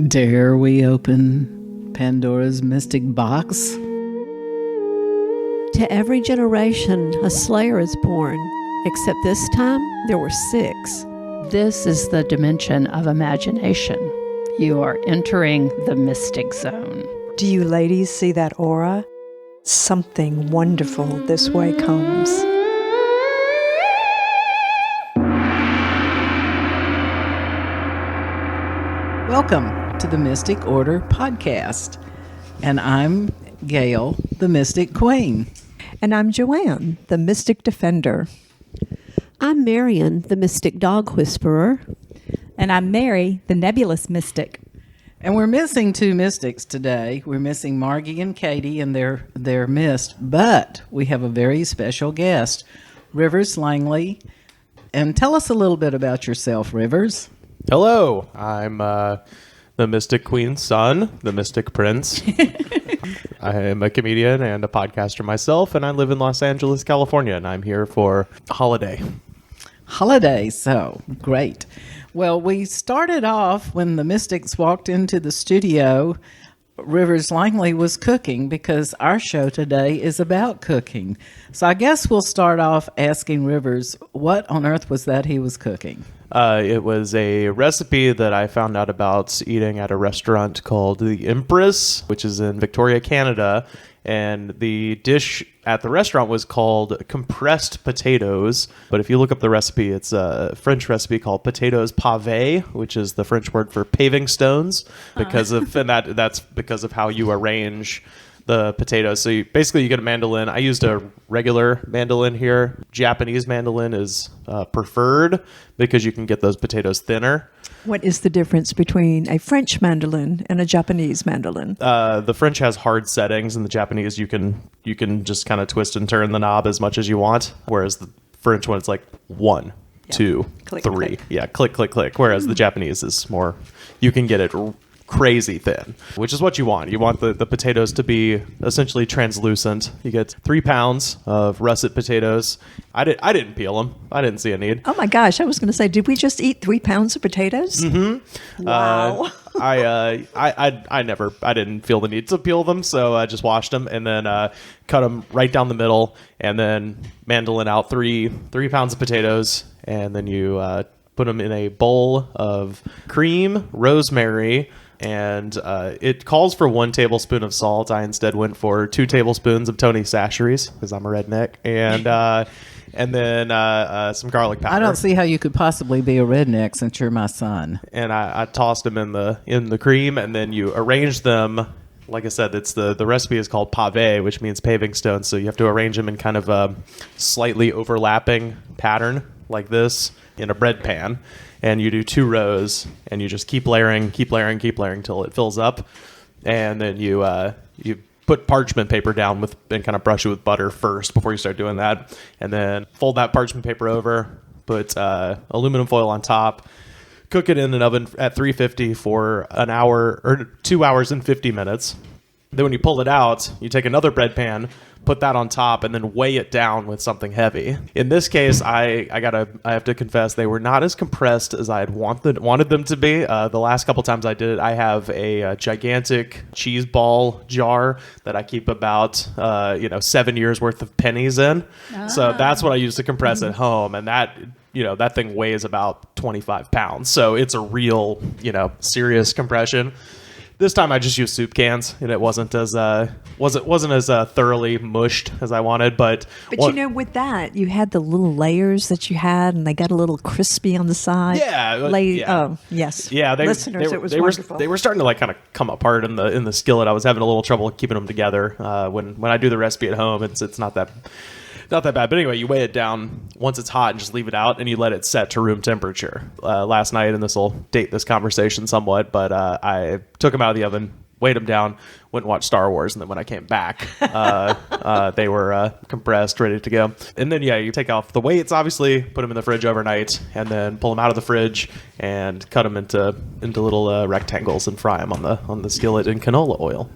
Dare we open Pandora's mystic box? To every generation, a slayer is born, except this time there were 6. This is the dimension of imagination. You are entering the mystic zone. Do you ladies see that aura? Something wonderful this way comes. Welcome to the Mystic Order podcast. And I'm Gail, the Mystic Queen. And I'm Joanne, the Mystic Defender. I'm Marion, the Mystic Dog Whisperer. And I'm Mary, the Nebulous Mystic. And we're missing 2 mystics today. We're missing Margie and Katie and their mist, but we have a very special guest, Rivers Langley. And tell us a little bit about yourself, Rivers. Hello, I'm the Mystic Queen's son, the Mystic Prince. I am a comedian and a podcaster myself, and I live in Los Angeles, California, and I'm here for a holiday. Holiday, so great. Well, we started off when the Mystics walked into the studio. Rivers Langley was cooking because our show today is about cooking. So I guess we'll start off asking Rivers, what on earth was that he was cooking? It was a recipe that I found out about eating at a restaurant called The Empress, which is in Victoria, Canada. And the dish at the restaurant was called compressed potatoes. But if you look up the recipe, it's a French recipe called potatoes pavés, which is the French word for paving stones, because of and that's because of how you arrange the potatoes. So you get a mandolin. I used a regular mandolin here. Japanese mandolin is preferred because you can get those potatoes thinner. What is the difference between a French mandolin and a Japanese mandolin? The French has hard settings, and the Japanese you can just kind of twist and turn the knob as much as you want. Whereas the French one, it's like 1, 2, click, 3. click. Yeah, click, click, click. Whereas the Japanese is more, you can get it crazy thin, which is what you want. You want the potatoes to be essentially translucent. You get 3 pounds of russet potatoes. I didn't peel them. I didn't see a need. Oh my gosh, I was going to say, did we just eat 3 pounds of potatoes? Mm-hmm. Wow. I didn't feel the need to peel them, so I just washed them and then cut them right down the middle, and then mandolin out 3 pounds of potatoes, and then you put them in a bowl of cream, rosemary, and it calls for 1 tablespoon of salt. I instead went for 2 tablespoons of Tony Chachere's because I'm a redneck, and then some garlic powder. I don't see how you could possibly be a redneck since you're my son. And I tossed them in the cream, and then you arrange them. Like I said, it's the recipe is called pavé, which means paving stones. So you have to arrange them in kind of a slightly overlapping pattern like this in a bread pan. And you do 2 rows, and you just keep layering till it fills up. And then you put parchment paper down and kind of brush it with butter first before you start doing that. And then fold that parchment paper over, put aluminum foil on top, cook it in an oven at 350 for an hour or 2 hours and 50 minutes. Then when you pull it out, you take another bread pan, put that on top, and then weigh it down with something heavy. In this case, I have to confess they were not as compressed as I had wanted them to be. The last couple times I did it, I have a gigantic Cheeseball jar that I keep about 7 years worth of pennies in. So that's what I use to compress at home, and that thing weighs about 25 pounds. So it's a real serious compression. This time I just used soup cans, and it wasn't as thoroughly mushed as I wanted. But with that, you had the little layers that you had, and they got a little crispy on the side. Yeah. Oh, yes. Yeah. Listeners, it was wonderful. They were starting to kind of come apart in the skillet. I was having a little trouble keeping them together. When I do the recipe at home, it's not that bad. But anyway, you weigh it down once it's hot and just leave it out, and you let it set to room temperature. Last night, and this will date this conversation somewhat, but I took them out of the oven, weighed them down, went and watched Star Wars, and then when I came back, they were compressed, ready to go. And then, you take off the weights, obviously, put them in the fridge overnight, and then pull them out of the fridge and cut them into little rectangles and fry them on the skillet in canola oil.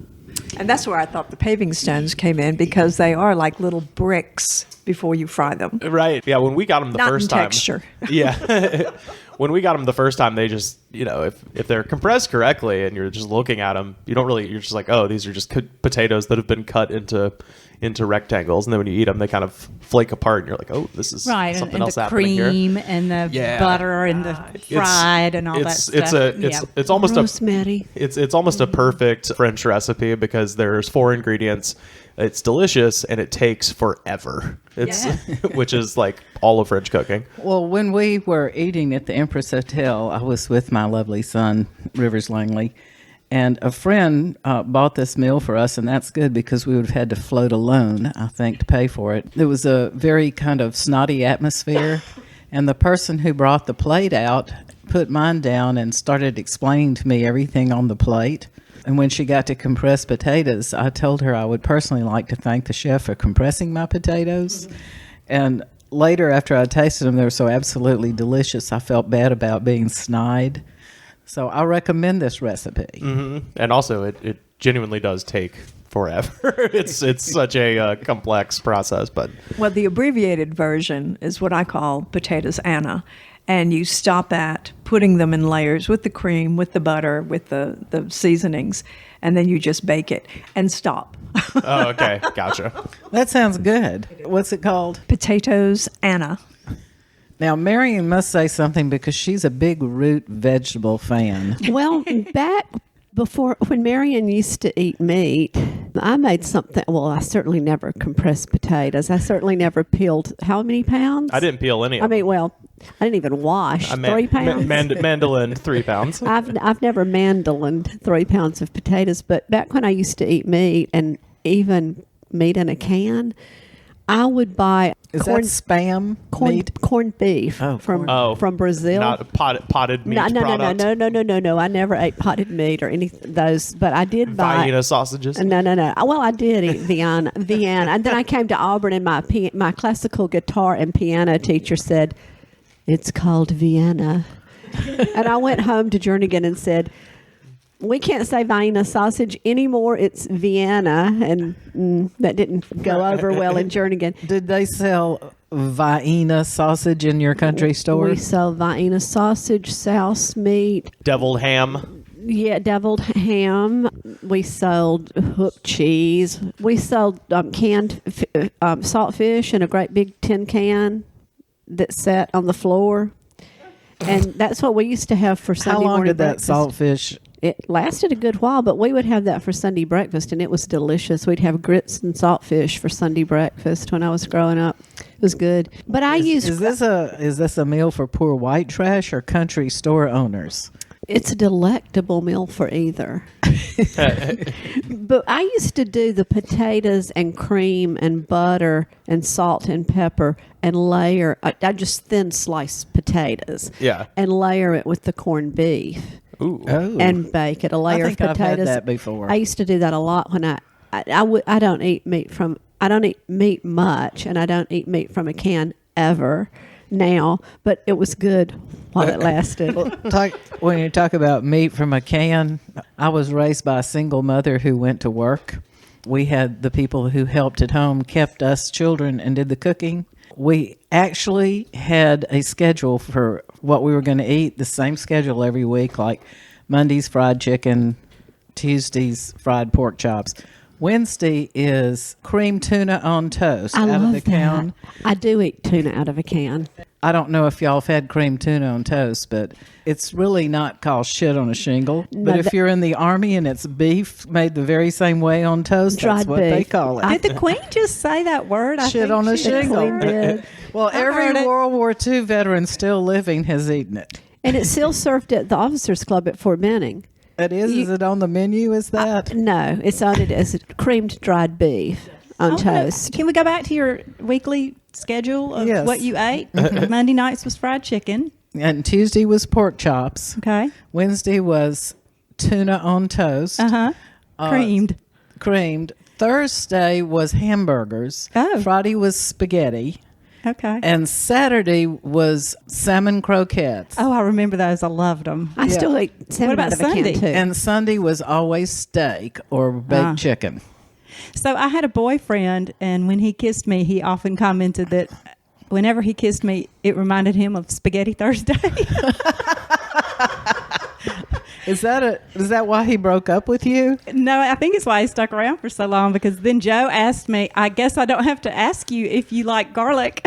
And that's where I thought the paving stones came in, because they are like little bricks before you fry them. Right. Yeah, when we got them the Not first in time. texture. Yeah. when we got them the first time, they just, if they're compressed correctly and you're just looking at them, you're just like, oh, these are just potatoes that have been cut into rectangles. And then when you eat them, they kind of flake apart and you're like, oh, this is Right, something and else the happening here. cream and the butter and the fried and all that stuff. It's almost Rosemary. it's almost a perfect French recipe because there's 4 ingredients. It's delicious and it takes forever. Which is like all of French cooking. Well, when we were eating at the Empress Hotel, I was with my lovely son, Rivers Langley, and a friend bought this meal for us, and that's good because we would have had to float alone, I think, to pay for it. There was a very kind of snotty atmosphere, and the person who brought the plate out put mine down and started explaining to me everything on the plate. And when she got to compressed potatoes, I told her I would personally like to thank the chef for compressing my potatoes. And later, after I tasted them, they were so absolutely delicious, I felt bad about being snide. So I recommend this recipe. Mm-hmm. And also, it genuinely does take forever. It's such a complex process. But Well, the abbreviated version is what I call potatoes Anna. And you stop at putting them in layers with the cream, with the butter, with the seasonings, and then you just bake it and stop. Oh, okay. Gotcha. That sounds good. What's it called? Potatoes Anna. Now, Marion must say something because she's a big root vegetable fan. Well, back before, when Marion used to eat meat, I made something. Well, I certainly never compressed potatoes. I certainly never peeled. How many pounds? I didn't peel any of them. I didn't even wash 3 pounds. Mandolin 3 pounds. I've never mandolined 3 pounds of potatoes, but back when I used to eat meat and even meat in a can, I would buy Is that spam meat? corned beef from Brazil. Not potted meat product. No. I never ate potted meat or any of those, but I did buy Vienna sausages. No. Well, I did eat Vienna, and then I came to Auburn, and my classical guitar and piano teacher said, "It's called Vienna," and I went home to Jernigan and said, "We can't say Vienna sausage anymore. It's Vienna," and that didn't go over well in Jernigan. Did they sell Vienna sausage in your country store? We sell Vienna sausage, souse meat. Deviled ham. Yeah, deviled ham. We sold hook cheese. We sold canned saltfish in a great big tin can that sat on the floor. And that's what we used to have for Sunday morning How long did that breakfast. saltfish? It lasted a good while, but we would have that for Sunday breakfast, and it was delicious. We'd have grits and saltfish for Sunday breakfast when I was growing up. It was good. But is this a meal for poor white trash or country store owners? It's a delectable meal for either. But I used to do the potatoes and cream and butter and salt and pepper and layer. I just thin slice potatoes. Yeah. And layer it with the corned beef. Ooh. Oh. And bake it. A layer I think of I've potatoes. had that before. I used to do that a lot when I don't eat meat much, and I don't eat meat from a can ever now, but it was good while it lasted. When you talk about meat from a can, I was raised by a single mother who went to work. We had the people who helped at home, kept us children, and did the cooking. We actually had a schedule for what we were going to eat, the same schedule every week, like Monday's fried chicken, Tuesday's fried pork chops. Wednesday is cream tuna on toast I out love of the can. that. I do eat tuna out of a can. I don't know if y'all have had cream tuna on toast, but it's really not called shit on a shingle. But if you're in the Army and it's beef made the very same way on toast, that's Dried what they beef. call it. Did the Queen just say that word? I Shit think on a she did. shingle. Well, every heard it. World War II veteran still living has eaten it. And it's still served at the Officers Club at Fort Benning. It is? Is it on the menu? Is that? No, it's on it as creamed dried beef on toast. Can we go back to your weekly schedule of Yes. what you ate? Monday nights was fried chicken. And Tuesday was pork chops. Okay. Wednesday was tuna on toast. Creamed. Creamed. Thursday was hamburgers. Oh. Friday was spaghetti. Okay. And Saturday was salmon croquettes. Oh, I remember those. I loved them. I still eat salmon about out of a Sunday? can too. And Sunday was always steak or baked chicken. So I had a boyfriend, and when he kissed me, he often commented that whenever he kissed me, it reminded him of Spaghetti Thursday. Is that why he broke up with you? No, I think it's why he stuck around for so long, because then Joe asked me, I guess I don't have to ask you if you like garlic.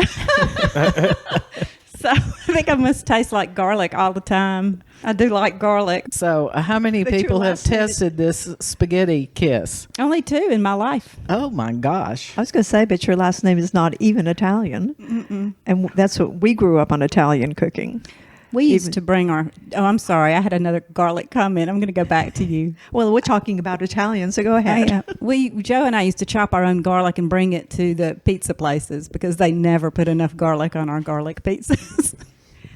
So I think I must taste like garlic all the time. I do like garlic. So how many But your people have last name is- tested this spaghetti kiss? Only 2 in my life. Oh my gosh. I was going to say, but your last name is not even Italian. And that's what we grew up on, Italian cooking. We used to bring our... Oh, I'm sorry. I had another garlic comment. I'm going to go back to you. Well, we're talking about Italian, so go ahead. Joe and I used to chop our own garlic and bring it to the pizza places because they never put enough garlic on our garlic pizzas.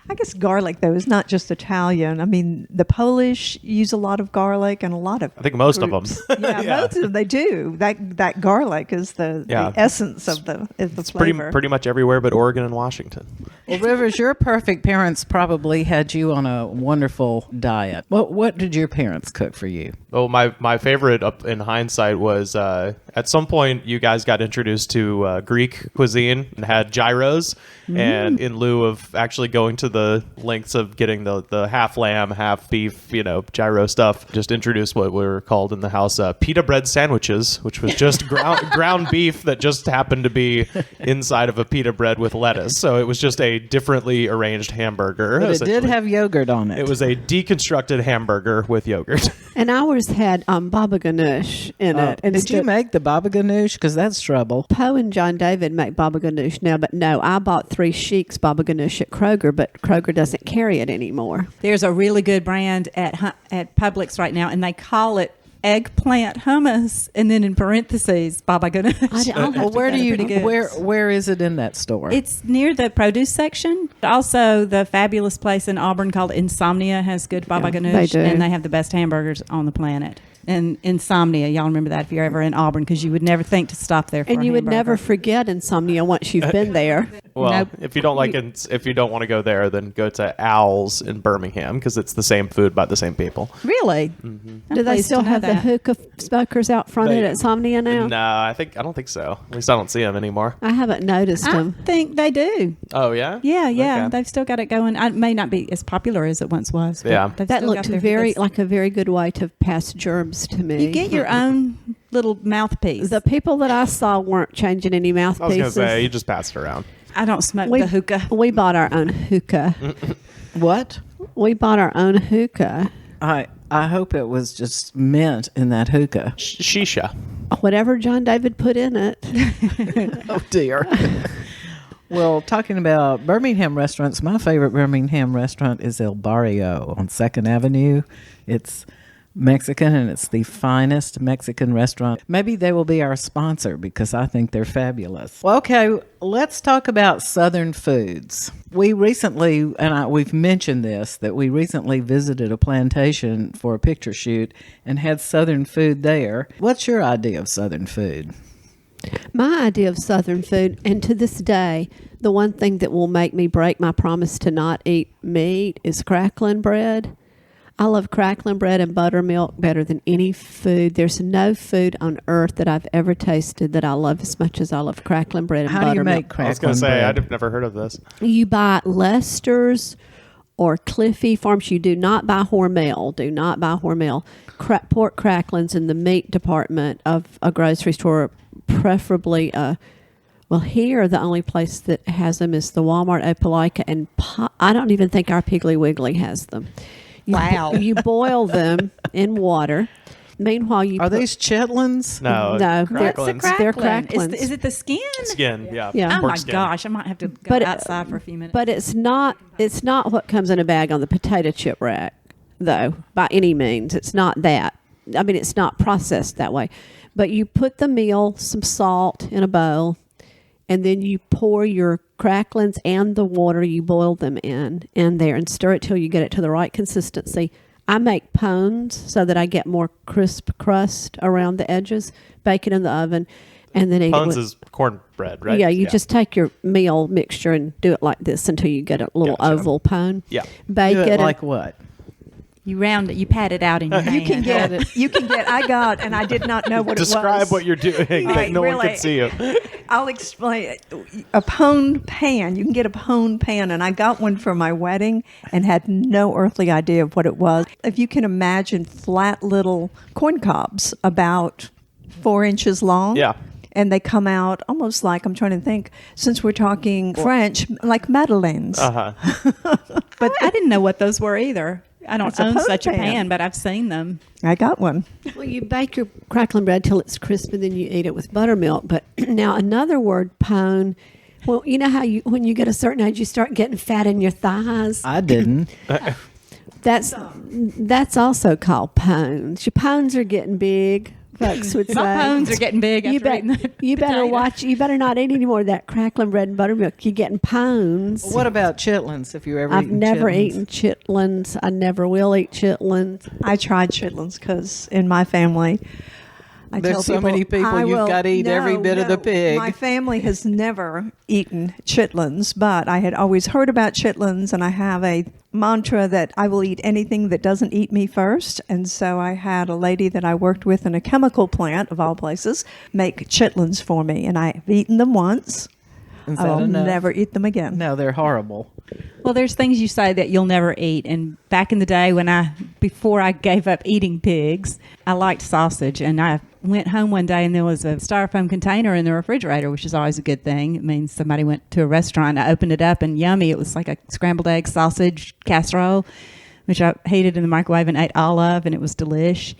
I guess garlic, though, is not just Italian. I mean, the Polish use a lot of garlic, and a lot of... I think most of them. Yeah, most of them, they do. That garlic is the essence of the flavor. Pretty much everywhere but Oregon and Washington. Well, Rivers, your perfect parents probably had you on a wonderful diet. What did your parents cook for you? Oh, my favorite up in hindsight was at some point you guys got introduced to Greek cuisine and had gyros, and in lieu of actually going to the lengths of getting the half lamb, half beef, gyro stuff, just introduced what were called in the house pita bread sandwiches, which was just ground beef that just happened to be inside of a pita bread with lettuce. So it was just a differently arranged hamburger. But it did have yogurt on it. It was a deconstructed hamburger with yogurt. And ours had baba ganoush in it. Did you make the baba ganoush? Because that's trouble. Poe and John David make baba ganoush now, but no, I bought 3 Sheiks baba ganoush at Kroger, but Kroger doesn't carry it anymore. There's a really good brand at Publix right now, and they call it eggplant hummus, and then in parentheses, baba ganoush. I'll have to Where go. do you Pretty good. where is it in that store? It's near the produce section. Also, the fabulous place in Auburn called Insomnia has good baba ganoush, they do. and they have the best hamburgers on the planet. And Insomnia, y'all remember that if you're ever in Auburn, because you would never think to stop there for And a you would never hamburger. forget Insomnia once you've been there. Well, Nope. if you don't if you don't want to go there, then go to Owl's in Birmingham because it's the same food by the same people. Really? Do they pleased still to know have the that. hookah smokers out front They- at Insomnia now? No, I don't think so. At least I don't see them anymore. I haven't noticed I them. think they do. Oh yeah. Yeah. Okay. They've still got it going. It may not be as popular as it once was. But Yeah. they've That still looked got their very hookahs. like a very good way to pass germs to me. You get your own little mouthpiece. The people that I saw weren't changing any I was mouthpieces. gonna say you just pass it around. I don't smoke we, the hookah. we bought our own hookah. What? We bought our own hookah. I hope it was just mint in that hookah. Shisha. Whatever John David put in it. Oh dear. Well, talking about Birmingham restaurants, my favorite Birmingham restaurant is El Barrio on 2nd Avenue. It's Mexican, and it's the finest Mexican restaurant. Maybe they will be our sponsor because I think they're fabulous. Well, okay, let's talk about Southern foods. We recently, and we've mentioned this, that we recently visited a plantation for a picture shoot and had Southern food there. What's your idea of Southern food? My idea of Southern food, and to this day, the one thing that will make me break my promise to not eat meat is cracklin bread. I love cracklin bread and buttermilk better than any food. There's no food on earth that I've ever tasted that I love as much as I love cracklin bread and How do you buttermilk. make cracklin I was gonna say bread? I've never heard of this. You buy Lester's or Cliffy Farms. You do not buy Hormel. Do not buy Hormel. Pork cracklins in the meat department of a grocery store, preferably well, here the only place that has them is the Walmart Opelika, and I don't even think our Piggly Wiggly has them. Wow. You boil them in water. Meanwhile, you Are put, these chitlins? No, No, cracklins. They're cracklins. Is it the skin? Skin, yeah. Yeah. Oh Pork my skin. gosh! I might have to go But, outside for a few minutes. But it's not what comes in a bag on the potato chip rack, though, by any means. It's not that. I mean, it's not processed that way. But you put the meal, some salt in a bowl, and then you pour your cracklins and the water you boil them in there and stir it till you get it to the right consistency. I make pones so that I get more crisp crust around the edges. Bake it in the oven, and then eat Pones it with, is cornbread, right? Yeah, you just take your meal mixture and do it like this until you get a little Gotcha. oval pone. Yeah. Bake Do it. it and- like what? You round it, you pat it out in your hand. You can get. I got, and I did not know what it was. Describe what you're doing that no one really. can see you. I'll explain. A pone pan. You can get a pone pan, and I got one for my wedding and had no earthly idea of what it was. If you can imagine flat little corn cobs about 4 inches long. Yeah. And they come out almost like, I'm trying to think, since we're talking French, like madeleines. But I didn't know what those were either. I don't It's a own pone such a pan. pan, but I've seen them. I got one. Well, you bake your crackling bread till it's crisp, and then you eat it with buttermilk. But now another word, pone. Well, you know how when you get a certain age, you start getting fat in your thighs. I didn't. That's also called pones. Your pones are getting big. Folks would say. My bones are getting big after eating the you better potato. watch. You better not eat any more of that crackling bread and buttermilk. You're getting pones. What about chitlins? If you ever I've eaten never chitlins? eaten chitlins. I never will eat chitlins. I tried chitlins because in my family, I There's tell so many people, I you've will- gotta eat every bit of the pig. My family has never eaten chitlins, but I had always heard about chitlins, and I have a mantra that I will eat anything that doesn't eat me first. And so I had a lady that I worked with in a chemical plant, of all places, make chitlins for me, and I've eaten them once. Is I that will enough? never eat them again. No, they're horrible. Well, there's things you say that you'll never eat. And back in the day before I gave up eating pigs, I liked sausage. And I went home one day and there was a styrofoam container in the refrigerator, which is always a good thing. It means somebody went to a restaurant. I opened it up and yummy. It was like a scrambled egg sausage casserole, which I heated in the microwave and ate all of, and it was delish.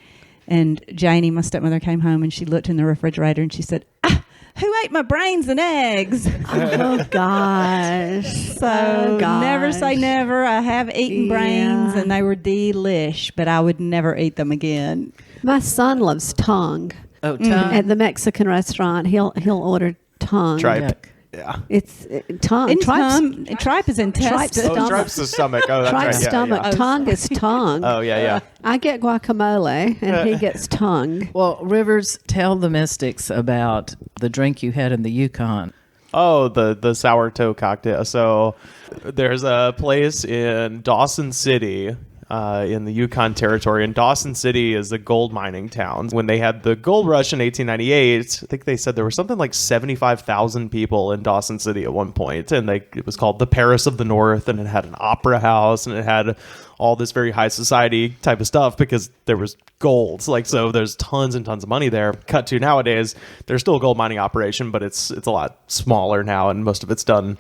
And Janie, my stepmother, came home and she looked in the refrigerator and she said, who ate my brains and eggs? Oh gosh. So never say never. I have eaten brains Yeah. and they were delish, but I would never eat them again. My son loves tongue. Oh, tongue. At the Mexican restaurant, he'll order tongue. Tripe. Yuck. Yeah. It's tongue. And Tripe's, tripe is intestine. Tripe's Oh, stomach. tripe's the stomach. Oh, that's Tripe's right. Yeah, stomach. yeah. Tongue is tongue. Oh, yeah. I get guacamole, and he gets tongue. Well, Rivers, tell the mystics about the drink you had in the Yukon. Oh, the sourdough cocktail. So there's a place in Dawson City in the Yukon Territory. And Dawson City is a gold mining town. When they had the gold rush in 1898, I think they said there were something like 75,000 people in Dawson City at one point. And it was called the Paris of the North, and it had an opera house, and it had all this very high society type of stuff because there was gold. So there's tons and tons of money there. Cut to nowadays, there's still a gold mining operation, but it's a lot smaller now, and most of it's done,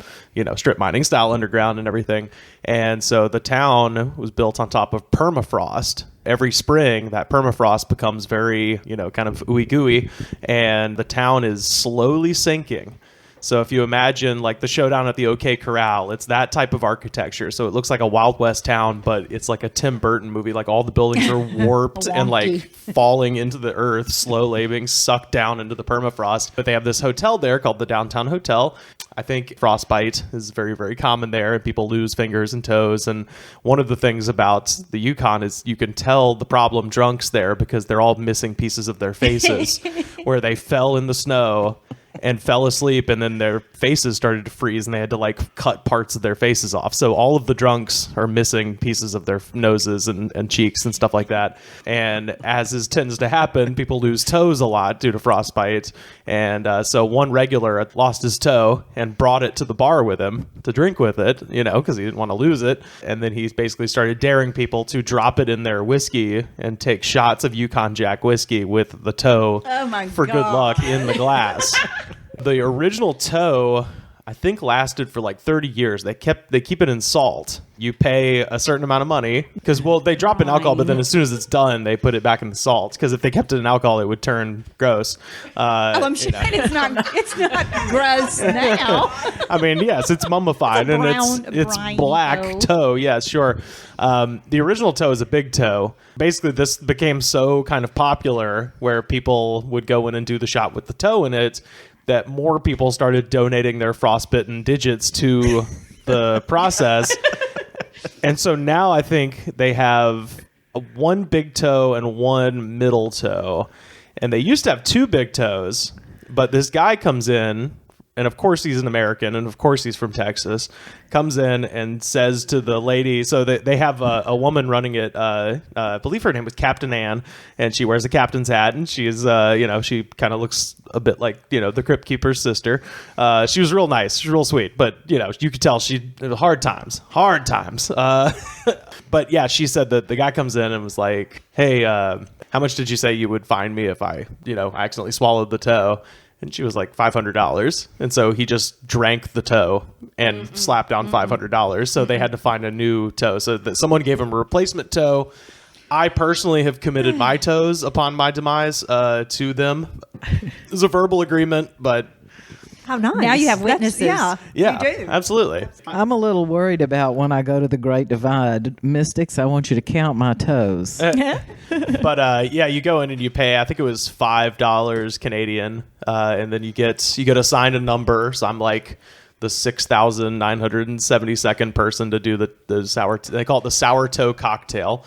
strip mining style underground and everything. And so the town was built on top of permafrost. Every spring, that permafrost becomes very, kind of ooey gooey, and the town is slowly sinking. So if you imagine like the showdown at the OK Corral, it's that type of architecture. So it looks like a Wild West town, but it's like a Tim Burton movie. Like all the buildings are warped and like falling into the earth slowly, being sucked down into the permafrost. But they have this hotel there called the Downtown Hotel. I think frostbite is very, very common there, and people lose fingers and toes. And one of the things about the Yukon is you can tell the problem drunks there because they're all missing pieces of their faces where they fell in the snow and fell asleep, and then their faces started to freeze and they had to like cut parts of their faces off. So all of the drunks are missing pieces of their noses and cheeks and stuff like that. And as tends to happen, people lose toes a lot due to frostbite. And so one regular lost his toe and brought it to the bar with him to drink with it, because he didn't want to lose it. And then he basically started daring people to drop it in their whiskey and take shots of Yukon Jack whiskey with the toe for good luck in the glass. The original toe, I think, lasted for like 30 years. They keep it in salt. You pay a certain amount of money because, they drop in alcohol, but then as soon as it's done, they put it back in the salt. Because if they kept it in alcohol, it would turn gross. I'm sure it's not gross now. I mean, yes, it's mummified It's a and it's briny black toe. Yes, sure. The original toe is a big toe. Basically, this became so kind of popular where people would go in and do the shot with the toe in it, that more people started donating their frostbitten digits to the process. And so now I think they have one big toe and one middle toe. And they used to have two big toes, but this guy comes in and of course he's an American, and of course he's from Texas, comes in and says to the lady, so they have a woman running it, I believe her name was Captain Ann, and she wears a captain's hat, and she's, she kind of looks a bit like, the Crypt Keeper's sister. She was real nice, she was real sweet, but, you could tell hard times. But yeah, she said that the guy comes in and was like, hey, how much did you say you would fine me if I accidentally swallowed the toe? And she was like $500. And so he just drank the toe and slapped down $500. So they had to find a new toe. So that someone gave him a replacement toe. I personally have committed my toes upon my demise to them. It was a verbal agreement, but... How nice. Now you have witnesses. Yeah, you do. absolutely. I'm a little worried about when I go to the Great Divide. Mystics, I want you to count my toes. But you go in and you pay, I think it was $5 Canadian, and then you get assigned a number. So I'm like the 6,972nd person to do the sour. They call it the sour toe cocktail.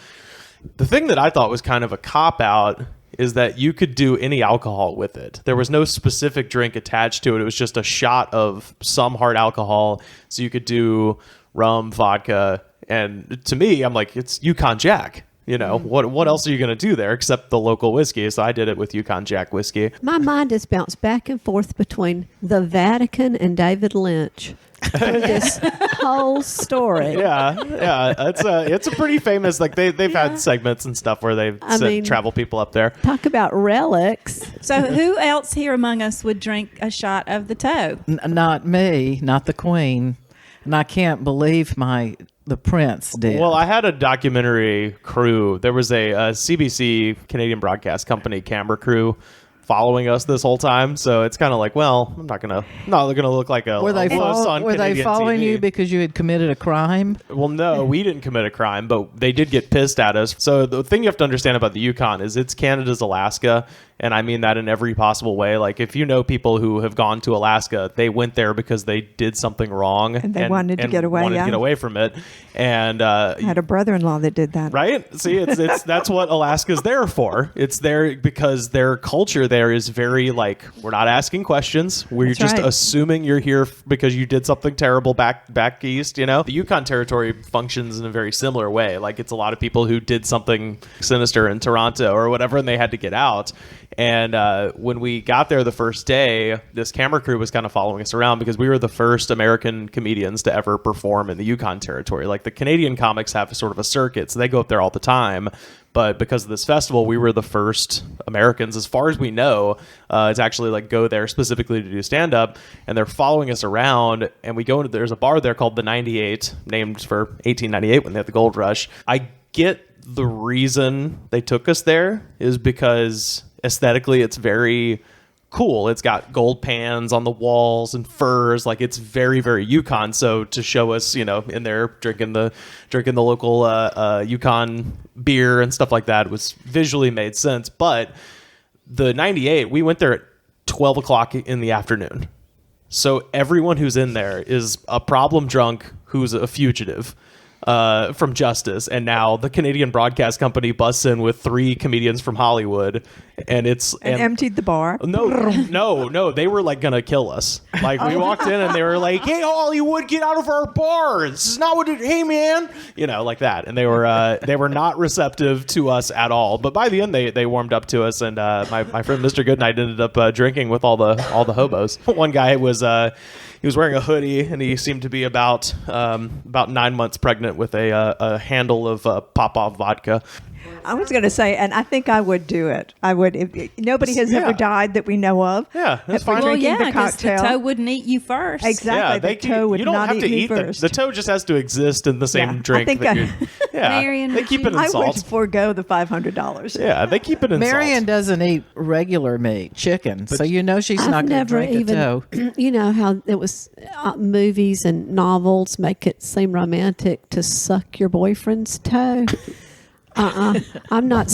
The thing that I thought was kind of a cop out is that you could do any alcohol with it. There was no specific drink attached to it. It was just a shot of some hard alcohol. So you could do rum, vodka, and to me, I'm like, it's Yukon Jack. What else are you going to do there except the local whiskey? So I did it with Yukon Jack whiskey. My mind has bounced back and forth between the Vatican and David Lynch through this whole story. Yeah, it's a pretty famous. Like they've had segments and stuff where they've sent travel people up there. Talk about relics. So who else here among us would drink a shot of the toe? Not me, not the Queen. And I can't believe the Prince did. Well, I had a documentary crew. There was a CBC Canadian Broadcast Company camera crew following us this whole time. So it's kind of like, well, I'm not gonna look like a Were they wuss on Canadian following TV. you because you had committed a crime? Well, no, we didn't commit a crime, but they did get pissed at us. So the thing you have to understand about the Yukon is it's Canada's Alaska. And I mean that in every possible way. Like, if you know people who have gone to Alaska, they went there because they did something wrong. And they wanted to get away, wanted to get away from it. And I had a brother-in-law that did that. Right? See, it's that's what Alaska's there for. It's there because their culture there is very, like, we're not asking questions. We're That's just right. assuming you're here because you did something terrible back east, The Yukon Territory functions in a very similar way. Like, it's a lot of people who did something sinister in Toronto or whatever, and they had to get out. And when we got there the first day, this camera crew was kind of following us around because we were the first American comedians to ever perform in the Yukon Territory. Like, the Canadian comics have sort of a circuit, so they go up there all the time. But because of this festival, we were the first Americans, as far as we know, to actually like go there specifically to do stand-up. And they're following us around, and we go into, there's a bar there called the 98, named for 1898 when they had the gold rush. I get the reason they took us there is because aesthetically it's very cool. It's got gold pans on the walls and furs. Like, it's very, very Yukon. So to show us, in there drinking the local Yukon beer and stuff like that was visually made sense. But the 98, we went there at 12 o'clock in the afternoon. So everyone who's in there is a problem drunk who's a fugitive from justice, and now the Canadian Broadcast Company busts in with 3 comedians from Hollywood, and emptied the bar. No, they were like gonna kill us. Like, we walked in and they were like, "Hey, Hollywood, get out of our bar! This is not what it. Hey, man," like that. And they were not receptive to us at all. But by the end, they warmed up to us, and my friend Mr. Goodnight ended up drinking with all the hobos. One guy was he was wearing a hoodie, and he seemed to be about 9 months pregnant with a handle of Popov vodka. I was going to say, and I think I would do it. I would. If nobody has ever died that we know of. Yeah, that's if we're fine. Well, drinking yeah, the because the cocktail. toe wouldn't eat you first. Exactly. Yeah, the toe would you don't not have to me eat first. the toe just has to exist in the same drink. I think that Marion, they would keep you- it in I would salt. forego the $500. Yeah, they keep it in Marion salt. doesn't eat regular meat, chicken. So she's I've not going to never drink even, a toe. you know how it was movies and novels make it seem romantic to suck your boyfriend's toe. I'm not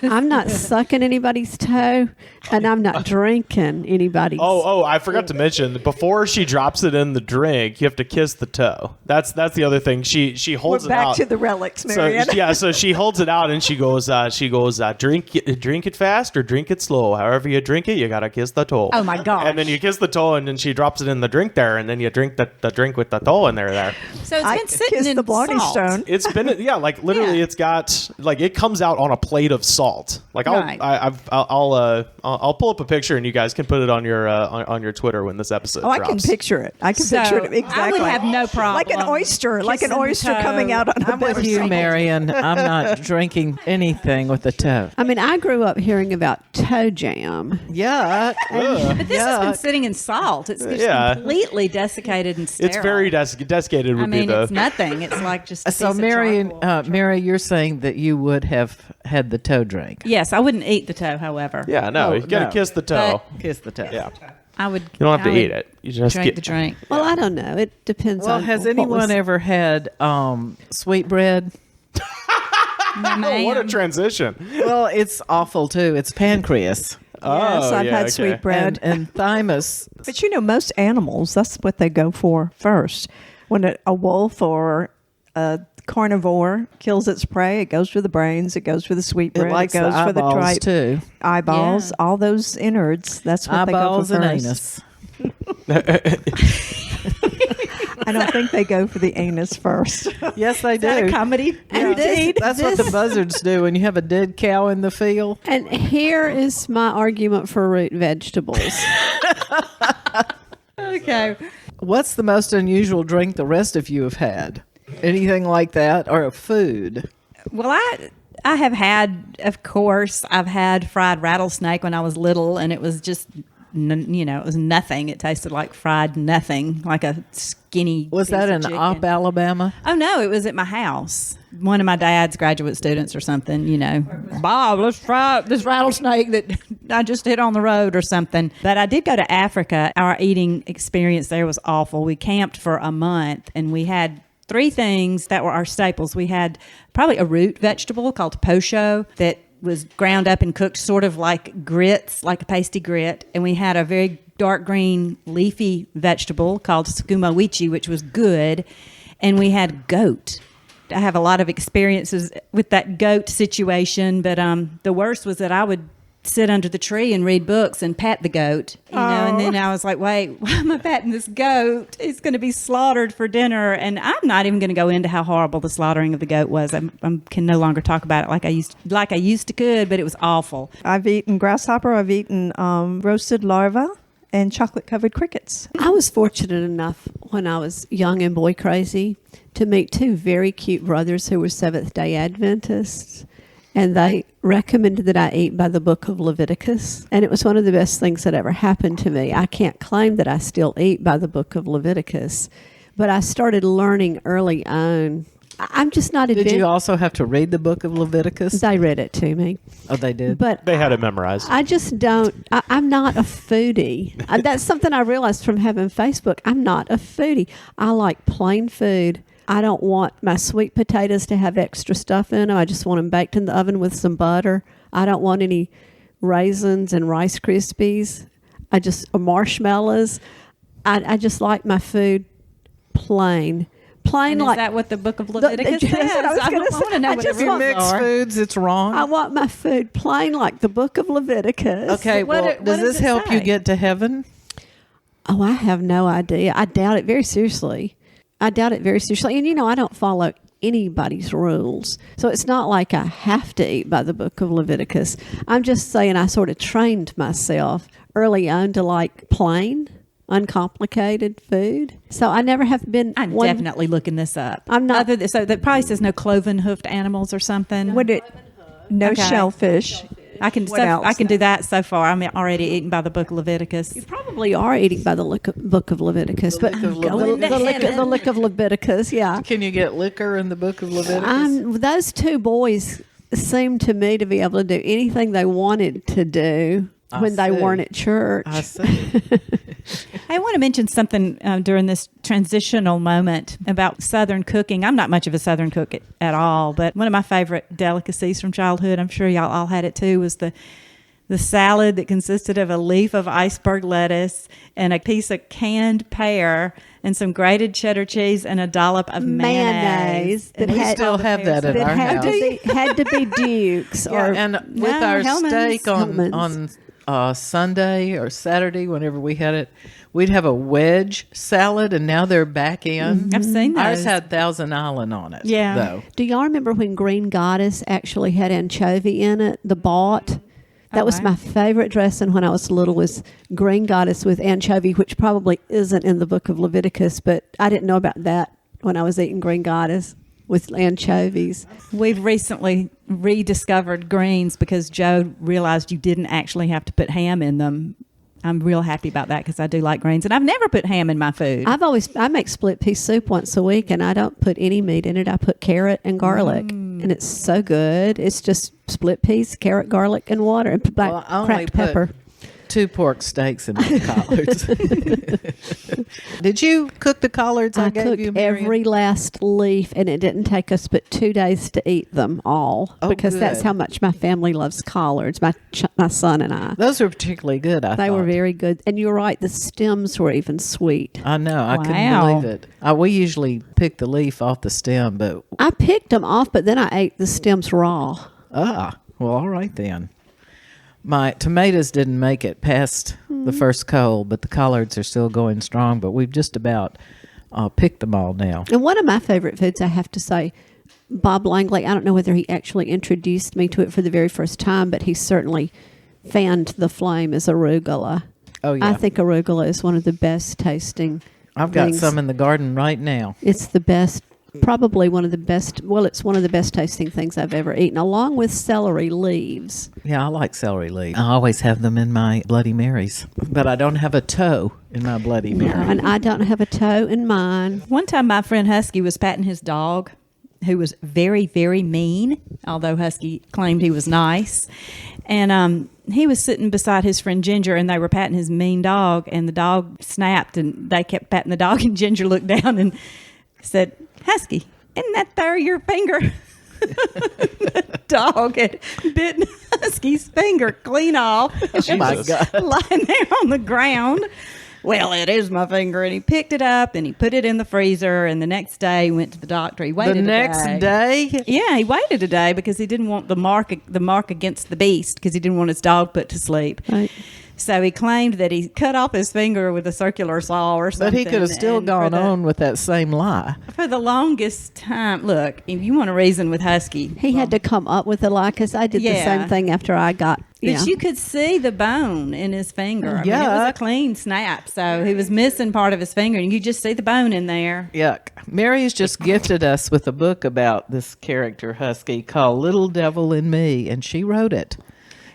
I'm not sucking anybody's toe, and I'm not drinking anybody's. Oh, I forgot to mention, before she drops it in the drink, you have to kiss the toe. That's the other thing. She holds We're it back out. to the relics, Marianne. So she holds it out and she goes, drink it fast or drink it slow. However you drink it, you gotta kiss the toe. Oh, my gosh. And then you kiss the toe, and then she drops it in the drink there, and then you drink the drink with the toe in there. So it's I been sitting kissed in the bloody salt. stone. It's been like literally, Yeah. it's got like it comes out on a plate of salt. Like Right. I'll pull up a picture and you guys can put it on your Twitter when this episode Oh, I drops. can picture it. I can So, picture it exactly. I would have no problem. Like an oyster, kissing the coming toe. out on a I'm with you, biscuit. Marion. I'm not drinking anything with the toe. I mean, I grew up hearing about toe jam. Yeah. But this has been sitting in salt. It's just Yeah. completely desiccated and sterile. It's very desiccated. Would I mean, be the it's nothing. It's like just a So, piece of Marion, charcoal. Mary, you're saying that you would have had the toe drink. Yes, I wouldn't eat the toe, however. yeah. No, Oh, you gotta no. kiss the toe. Kiss the toe. Yeah, I would. you don't have to I would eat it. You just Drink get the drink. Well, I don't know. It depends Well, on. has what anyone was- ever had sweetbread? Oh, what a transition! Well, it's awful too. It's pancreas Yes, Oh, I've yeah, had okay. sweet bread. and thymus. But most animals, that's what they go for first. When a wolf or a carnivore kills its prey, it goes for the brains, it goes for the sweet It bread, likes it goes the for the eyeballs too. eyeballs, Yeah. all those innards. That's what Eyeballs they go for and first. anus. I don't think they go for the anus first. Yes, they Is that a do. comedy? And this- That's what the buzzards do when you have a dead cow in the field. And here is my argument for root vegetables. Okay. What's the most unusual drink the rest of you have had? Anything like that, or a food? Well, I have had, of course, I've had fried rattlesnake when I was little, and it was just, it was nothing. It tasted like fried nothing, like a skinny. Was piece that of in chicken. Opp, Alabama? Oh no, it was at my house. One of my dad's graduate students or something, Bob, let's try this rattlesnake that I just hit on the road or something. But I did go to Africa. Our eating experience there was awful. We camped for a month and we had 3 things that were our staples. We had probably a root vegetable called posho that was ground up and cooked sort of like grits, like a pasty grit. And we had a very dark green leafy vegetable called sukuma wiki, which was good. And we had goat. I have a lot of experiences with that goat situation, but the worst was that I would sit under the tree and read books and pat the goat, and then I was like, wait, why am I patting this goat? It's going to be slaughtered for dinner. And I'm not even going to go into how horrible the slaughtering of the goat was. I can no longer talk about it like I used to could, but it was awful. I've eaten grasshopper, I've eaten roasted larva, and chocolate-covered crickets. I was fortunate enough when I was young and boy crazy to meet 2 very cute brothers who were Seventh-day Adventists. And they recommended that I eat by the book of Leviticus. And it was one of the best things that ever happened to me. I can't claim that I still eat by the book of Leviticus, but I started learning early on. I'm just not Did you also have to read the book of Leviticus? They read it to me. Oh, they did. But They had it memorized. I just don't. I'm not a foodie. That's something I realized from having Facebook. I'm not a foodie. I like plain food. I don't want my sweet potatoes to have extra stuff in them. I just want them baked in the oven with some butter. I don't want any raisins and Rice Krispies. Marshmallows. I just like my food plain. Plain And is like that what the book of Leviticus says? that's what I was I gonna want to say. know I what just it If you want- really mix are. foods, it's wrong. I want my food plain like the book of Leviticus. Okay, What well, it- what does does this it help you say? get to heaven? Oh, I have no idea. I doubt it very seriously. I doubt it very seriously. And, I don't follow anybody's rules. So it's not like I have to eat by the book of Leviticus. I'm just saying I sort of trained myself early on to like plain, uncomplicated food. So I never have been. I'm one- definitely looking this up. I'm not- So that probably says no cloven-hoofed animals or something. No Okay. shellfish. I can What else? I can do that so far. I'm already eating by the book of Leviticus. You probably are eating by the book of Leviticus, but book of the book of Leviticus, yeah. Can you get liquor in the book of Leviticus? Those 2 boys seemed to me to be able to do anything they wanted to do I when they see. weren't at church. I see. I want to mention something during this transitional moment about Southern cooking. I'm not much of a Southern cook at all, but one of my favorite delicacies from childhood, I'm sure y'all all had it too, was the salad that consisted of a leaf of iceberg lettuce and a piece of canned pear and some grated cheddar cheese and a dollop of mayonnaise. That We still have that at our had house. had to be Duke's or And with No, our Hellman's. steak on Sunday or Saturday, whenever we had it, we'd have a wedge salad, and now they're back in. I've seen those. Ours had Thousand Island on it. Yeah. Though. Do y'all remember when Green Goddess actually had anchovy in it? The bought. That was wow. my favorite dressing when I was little, was Green Goddess with anchovy, which probably isn't in the book of Leviticus, but I didn't know about that when I was eating Green Goddess with anchovies. We've recently rediscovered greens because Joe realized you didn't actually have to put ham in them. I'm real happy about that because I do like greens, and I've never put ham in my food. I make split pea soup once a week, and I don't put any meat in it. I put carrot and garlic, and it's so good. It's just split peas, carrot, garlic, and water, and black Well, I only cracked put pepper. 2 pork steaks in my collards. Did you cook the collards I I gave cooked you, Marion? every last leaf, and it didn't take us but 2 days to eat them all, Oh, because that's good. how much my family loves collards. My son and I. Those were particularly good, I thought. They were very good, and you're right. The stems were even sweet. I know. I couldn't Wow. believe it. We usually pick the leaf off the stem, but I picked them off, but then I ate the stems raw. well, all right then. My tomatoes didn't make it past the first cold, but the collards are still going strong. But we've just about picked them all now. And one of my favorite foods, I have to say, Bob Langley, I don't know whether he actually introduced me to it for the very first time, but he certainly fanned the flame, is arugula. Oh yeah, I think arugula is one of the best tasting I've got things. some in the garden right now. It's the best, probably one of the best, well, it's one of the best tasting things I've ever eaten, along with celery leaves. Yeah, I like celery leaves. I always have them in my Bloody Marys, but I don't have a toe in my Bloody Mary. And I don't have a toe in mine. One time my friend Husky was patting his dog, who was very, very mean, although Husky claimed he was nice. And he was sitting beside his friend Ginger, and they were patting his mean dog, and the dog snapped, and they kept patting the dog, and Ginger looked down and said, "Husky, isn't that there your finger?" The dog had bitten Husky's finger clean off. Oh my God. Lying there on the ground. Well, it is my finger. And he picked it up and he put it in the freezer. And the next day he went to the doctor. He waited The next day? Yeah, he waited a day because he didn't want the mark against the beast, because he didn't want his dog put to sleep. Right. So he claimed that he cut off his finger with a circular saw or something. But he could have still and gone on with that same lie. For the longest time, look, if you want to reason with Husky, He had to come up with a lie, because I did the Yeah. same thing after I got, but you could see the bone in his finger. I mean, it was a Yuck. clean snap, so he was missing part of his finger, and you could just see the bone in there. Yuck. Mary's just gifted us with a book about this character, Husky, called Little Devil in Me, and she wrote it.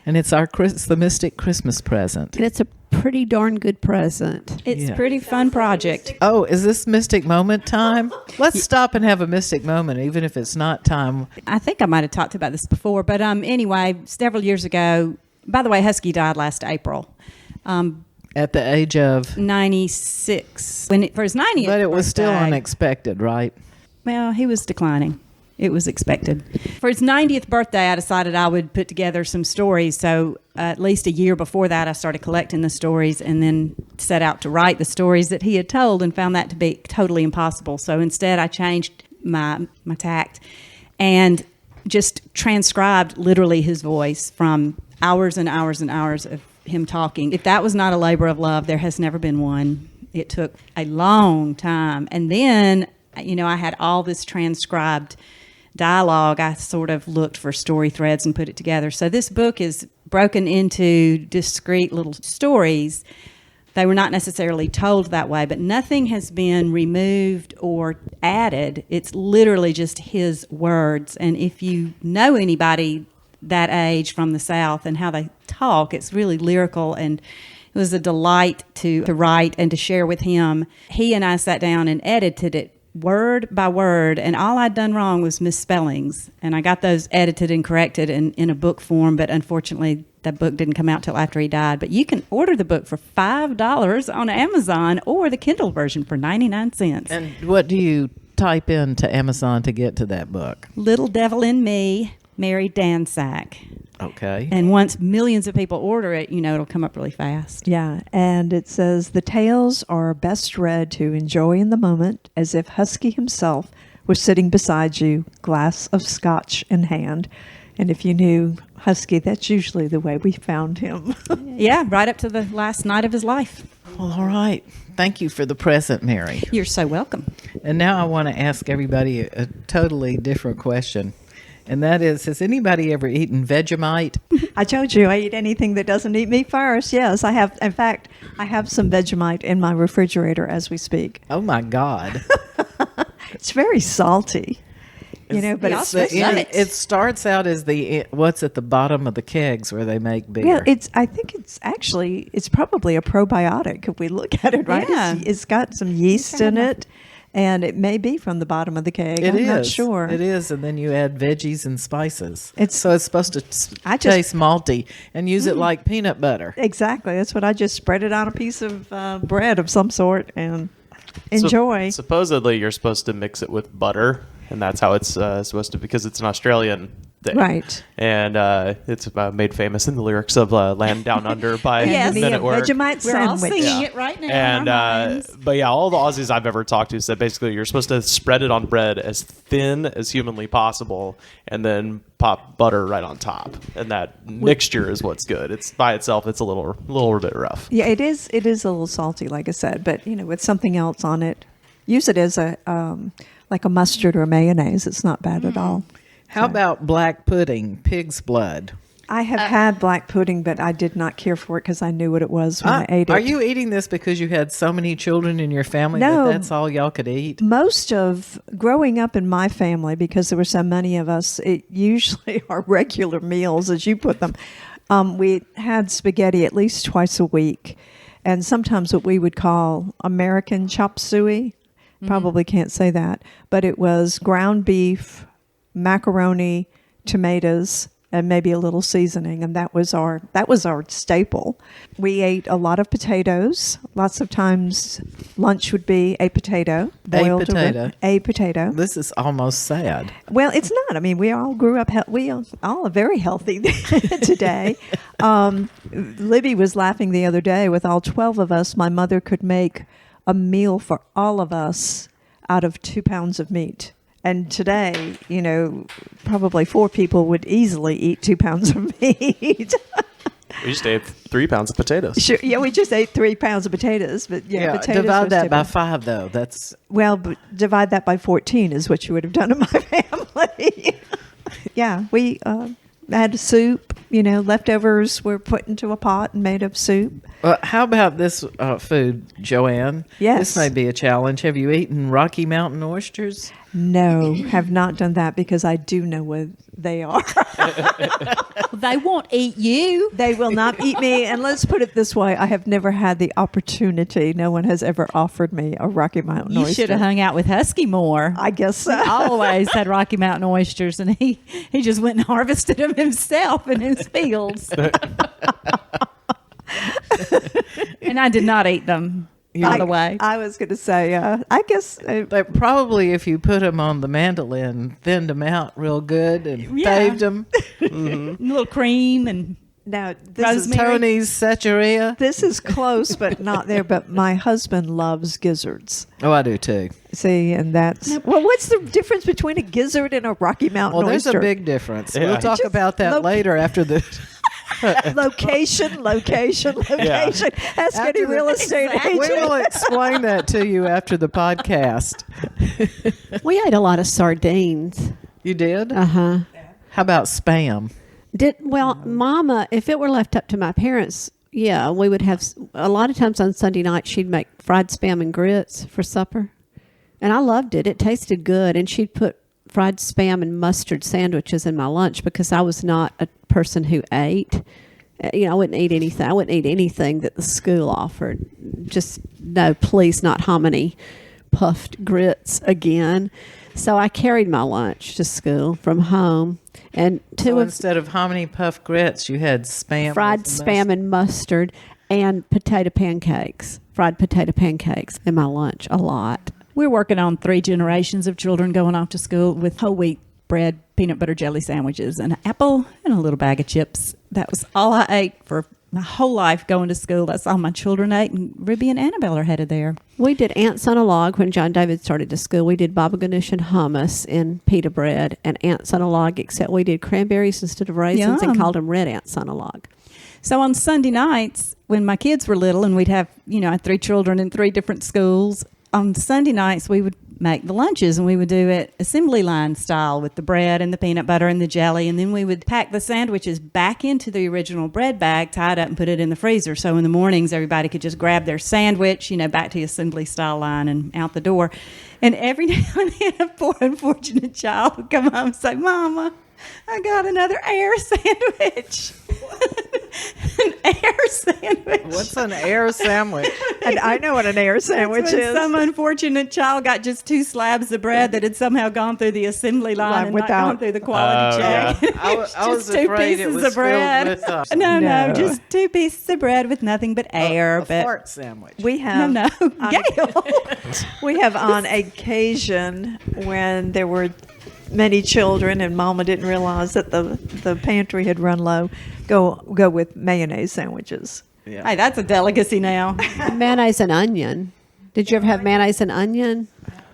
And it's the Mystic Christmas present. and it's a pretty darn good present. It's Yeah. a pretty fun project. Oh, is this Mystic Moment time? Let's stop and have a Mystic Moment, even if it's not time. I think I might have talked about this before, but anyway, several years ago. By the way, Husky died last April, At the age of... 96. For his 90th, But it was still birthday. unexpected, right? Well, he was declining. It was expected. For his 90th birthday, I decided I would put together some stories. So at least a year before that, I started collecting the stories and then set out to write the stories that he had told, and found that to be totally impossible. So instead, I changed my tact and just transcribed literally his voice from hours and hours and hours of him talking. If that was not a labor of love, there has never been one. It took a long time. And then, I had all this transcribed dialogue. I sort of looked for story threads and put it together. So this book is broken into discrete little stories. They were not necessarily told that way, but nothing has been removed or added. It's literally just his words. And if you know anybody that age from the South and how they talk, it's really lyrical, and it was a delight to write and to share with him. He and I sat down and edited it word by word, and all I'd done wrong was misspellings. And I got those edited and corrected in a book form, but unfortunately, that book didn't come out till after he died. But you can order the book for $5 on Amazon or the Kindle version for 99 cents. And what do you type into Amazon to get to that book? Little Devil in Me, Mary Dansack. Okay. And once millions of people order it, it'll come up really fast. Yeah, and it says the tales are best read to enjoy in the moment, as if Husky himself was sitting beside you, glass of scotch in hand. And if you knew Husky, that's usually the way we found him. Yeah, right up to the last night of his life. Well, all right. Thank you for the present, Mary. You're so welcome. And now I want to ask everybody a totally different question. And that is, has anybody ever eaten Vegemite? I told you I eat anything that doesn't eat me first. Yes, I have. In fact, I have some Vegemite in my refrigerator as we speak. Oh, my God. It's very salty. But It's it's it starts out as what's at the bottom of the kegs where they make beer. well, I think it's probably a probiotic if we look at it, right? Yeah. It's got some yeast in it, and it may be from the bottom of the keg. I'm not sure. It is, and then you add veggies and spices. It's- so it's supposed to taste malty, and use it like peanut butter. Exactly. That's what I just spread it on a piece of bread of some sort and enjoy. Supposedly, you're supposed to mix it with butter, and that's how it's supposed to, because it's an Australian thing. Right. And it's made famous in the lyrics of Land Down Under by Yes. Men at Work. Vegemite We're all sandwich. singing it right now. And in our minds. but yeah, all the Aussies I've ever talked to said basically you're supposed to spread it on bread as thin as humanly possible, and then pop butter right on top, and that mixture is what's good. It's by itself, it's a little bit rough. Yeah, it is. It is a little salty, like I said, but with something else on it, use it as a like a mustard or mayonnaise. It's not bad at all. How about black pudding, pig's blood? I have had black pudding, but I did not care for it because I knew what it was when I ate it. Are you eating this because you had so many children in your family No. that's all y'all could eat? Most of growing up in my family, because there were so many of us, it usually are regular meals, as you put them. We had spaghetti at least twice a week, and sometimes what we would call American chop suey. Probably can't say that, but it was ground beef, macaroni, tomatoes, and maybe a little seasoning, and that was our staple. We ate a lot of potatoes. Lots of times, lunch would be a potato, boiled a potato. This is almost sad. Well, it's not. I mean, we all grew up. We all are very healthy today. Libby was laughing the other day. With all 12 of us, my mother could make a meal for all of us out of 2 pounds of meat. And today, probably 4 people would easily eat 2 pounds of meat. We just ate 3 pounds of potatoes. Sure, yeah, we just ate 3 pounds of potatoes, but potatoes divide was that by typical. 5, though. That's But divide that by 14 is what you would have done in my family. Yeah, we had soup. Leftovers were put into a pot and made of soup. how about this food, Joanne? Yes. This may be a challenge. Have you eaten Rocky Mountain oysters? No, have not done that because I do know what they are. They won't eat you. They will not eat me. And let's put it this way. I have never had the opportunity. No one has ever offered me a Rocky Mountain You oyster. should have hung out with Husky more. I guess so. He always had Rocky Mountain oysters, and he just went and harvested them himself in his fields. And I did not eat them, by the way. I was going to say, I guess. But probably if you put them on the mandolin, thinned them out real good and Yeah. paved them. A little cream and Now, this is, Rosemary. Tony's Satcheria. this is close, but not there. But my husband loves gizzards. Oh, I do too. See, and that's well. What's the difference between a gizzard and a Rocky Mountain Well, there's oyster? a big difference. Yeah. We'll talk Just about that later after the. location. Ask any After real the- estate agent. We will explain that to you after the podcast. We ate a lot of sardines. You did? Uh-huh. How about spam? Mama, if it were left up to my parents, yeah, we would have a lot of times on Sunday night she'd make fried spam and grits for supper. And I loved it. It tasted good, and she'd put fried spam and mustard sandwiches in my lunch because I was not a person who ate. I wouldn't eat anything. I wouldn't eat anything that the school offered. Just no, please, not hominy. puffed grits again. So I carried my lunch to school from home. And So instead of hominy puff grits, you had spam. fried with spam and mustard and potato pancakes, fried potato pancakes in my lunch a lot. We're working on 3 generations of children going off to school with whole wheat bread, peanut butter jelly sandwiches, an apple, and a little bag of chips. That was all I ate for my whole life going to school. That's all my children ate, and Ruby and Annabelle are headed there. We did ants on a log when John David started to school. We did baba ganoush and hummus in pita bread and ants on a log, except we did cranberries instead of raisins and Yum. called them red ants on a log. So on Sunday nights, when my kids were little, and we'd have, I had 3 children in 3 different schools, on Sunday nights we would make the lunches, and we would do it assembly line style with the bread and the peanut butter and the jelly, and then we would pack the sandwiches back into the original bread bag, tie it up, and put it in the freezer. So in the mornings, everybody could just grab their sandwich, back to the assembly style line and out the door. And every now and then, a poor unfortunate child would come home and say, "Mama, I got another air sandwich." An air sandwich. What's an air sandwich? And I know what an air sandwich When is. some unfortunate child got just 2 slabs of bread that had somehow gone through the assembly line and not without- gone through the quality check. yeah. I was Just 2 afraid it pieces was of bread. filled with No, No. just 2 pieces of bread with nothing but air. a but fart sandwich. We have no, Gail. we have on occasion when there were many children and Mama didn't realize that the pantry had run low, go with mayonnaise sandwiches. Yeah. Hey, that's a delicacy now. Mayonnaise and onion. Did you ever have mayonnaise and onion?